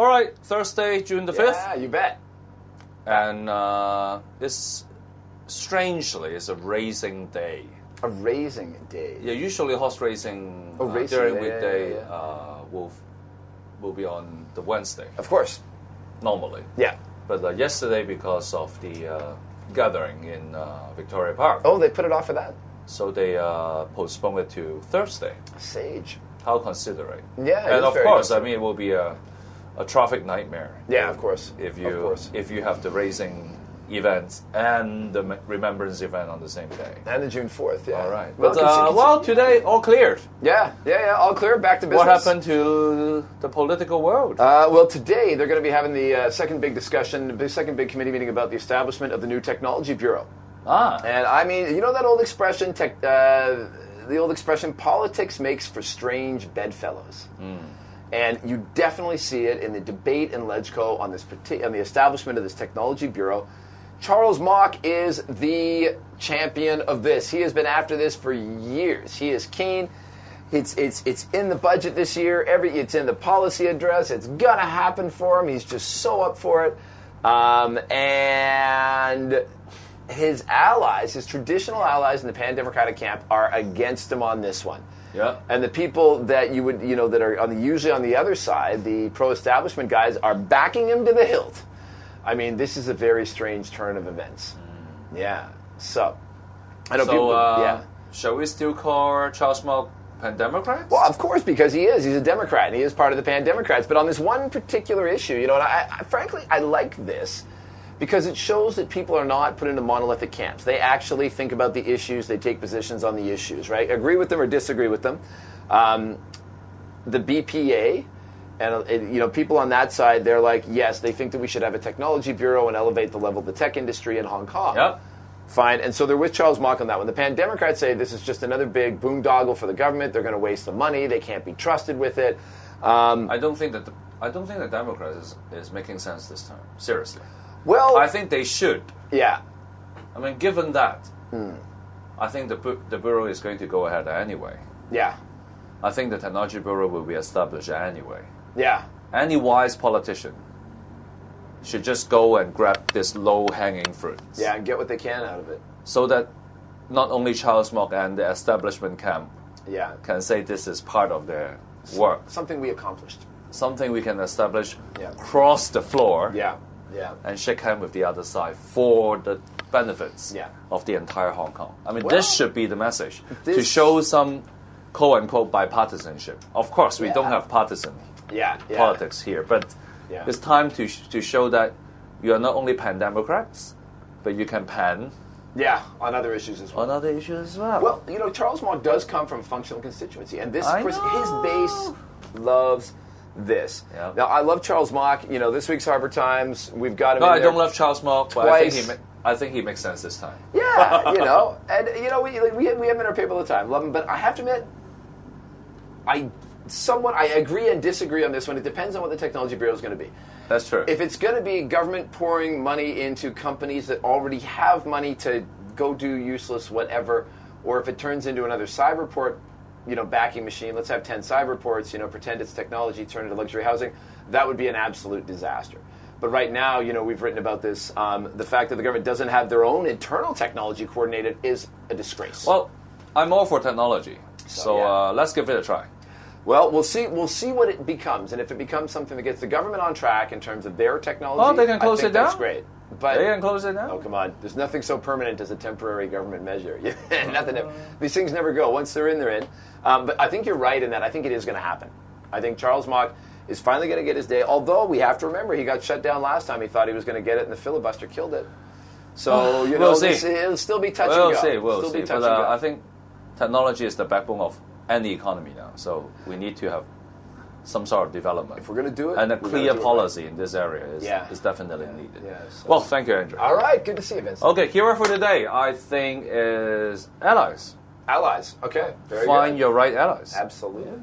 All right, Thursday, June the 5th. Yeah, you bet. And it's strangely, a racing day. A racing day. Yeah, usually horse racing racing, during yeah, weekday yeah. will be on the Wednesday. Of course. Normally. Yeah. But yesterday, because of the gathering in Victoria Park. Oh, they put it off for that? So they postponed it to Thursday. Sage. How considerate. Yeah, and of course, I mean, it will be a traffic nightmare. Yeah, of course. If you have the racing events and the Remembrance event on the same day. And the June 4th, yeah. All right. Well, But today, all cleared. Yeah, all clear, back to business. What happened to the political world? Well, today they're going to be having the second big discussion, the second big committee meeting about the establishment of the new Technology Bureau. And I mean, you know that old expression, politics makes for strange bedfellows. And you definitely see it in the debate in LegCo on the establishment of this Technology Bureau. Charles Mok is the champion of this. He has been after this for years. He is keen. It's in the budget this year. It's in the policy address. It's gonna happen for him. He's just so up for it. And his allies, his traditional allies in the pan-democratic camp, are against him on this one. Yeah. And the people that that are usually on the other side, the pro-establishment guys, are backing him to the hilt. I mean, this is a very strange turn of events. Yeah. So, I know shall we still call Charles Mok pan-Democrat? Well, of course, because he is. He's a Democrat, and he is part of the pan-Democrats. But on this one particular issue, and frankly, I like this because it shows that people are not put into monolithic camps. They actually think about the issues. They take positions on the issues, right? Agree with them or disagree with them. The BPA... And, people on that side, they're like, yes, they think that we should have a technology bureau and elevate the level of the tech industry in Hong Kong. Yep. Fine. And so they're with Charles Mok on that one. The pan-Democrats say this is just another big boondoggle for the government. They're going to waste the money. They can't be trusted with it. I don't think the Democrats is making sense this time. Seriously. Well, I think they should. Yeah. I mean, given that, I think the bureau is going to go ahead anyway. Yeah. I think the technology bureau will be established anyway. Yeah. Any wise politician should just go and grab this low-hanging fruit. Yeah, and get what they can out of it. So that not only Charles Mok and the establishment camp can say this is part of their work. Something we accomplished. Something we can establish across the floor and shake hands with the other side for the benefits of the entire Hong Kong. I mean, this should be the message, to show some quote-unquote bipartisanship. Of course, we don't have partisan politics here, but it's time to show that you are not only pan-Democrats, but you can pan... Yeah, on other issues as well. On other issues as well. Well, Charles Mok does come from a functional constituency, and this, of course, his base loves this. Yeah. Now, I love Charles Mok. This week's Harbour Times, we've got him in there. I don't love Charles Mok, but I think he makes sense this time. Yeah, and, we have him in our paper all the time. Love him, but I have to admit, I agree and disagree on this one. It depends on what the Technology Bureau is going to be. That's true. If it's going to be government pouring money into companies that already have money to go do useless whatever, or if it turns into another cyberport, backing machine, let's have 10 cyberports, pretend it's technology, turn it into luxury housing, that would be an absolute disaster. But right now, we've written about this, the fact that the government doesn't have their own internal technology coordinated is a disgrace. Well, I'm all for technology, so let's give it a try. Well, we'll see what it becomes, and if it becomes something that gets the government on track in terms of their technology, they can close it down. That's great. But they can close it down. Oh, come on! There's nothing so permanent as a temporary government measure. Nothing. These things never go. Once they're in, they're in. But I think you're right in that. I think it is going to happen. I think Charles Mok is finally going to get his day. Although we have to remember he got shut down last time. He thought he was going to get it, and the filibuster killed it. So we'll see. It'll still be touch and go. We'll see. But I think technology is the backbone of any economy now. So we need to have some sort of development. If we're going to do it, and a clear policy in this area is definitely needed. Yeah, so. Well, thank you, Andrew. All right, good to see you, Vince. Okay, hero for today, I think, is allies. Allies. Okay, very good. Find your right allies. Absolutely.